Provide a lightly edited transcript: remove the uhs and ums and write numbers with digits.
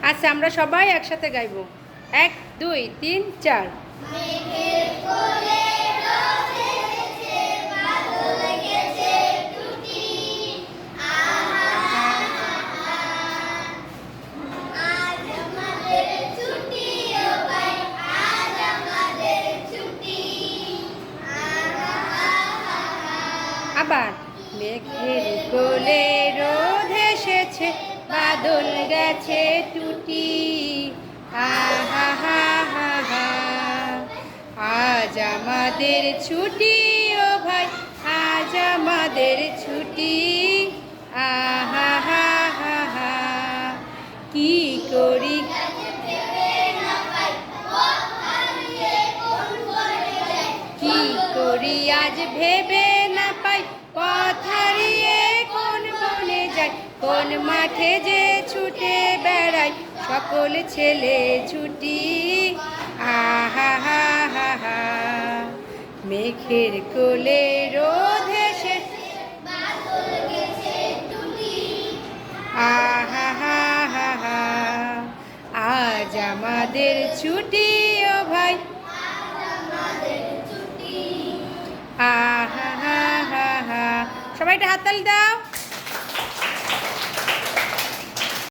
আচ্ছা, আমরা সবাই একসাথে গাইবো। 1 2 3 4। আবার মেঘের কোলে রোদ এসেছে, বাদল গেছে টুটি, আহা হা হা হা। আজ আমাদের ছুটি ও ভাই, আজ আমাদের ছুটি, আহা হা হা হা। কি করি কি করি আজ ভেবে না পাই, পথ হারিয়ে কোন বনে যাই, কোন মাঠে যে ছুটে বেড়াই, সকল ছেলে ছুটি, আহা হা হা হা। মেঘের কোলে রোদ এসেছে, আহা হা হা হা। আজ আমাদের ছুটি ও ভাই, আহা হা হা হা। সবাই একটা হাততালি দাও।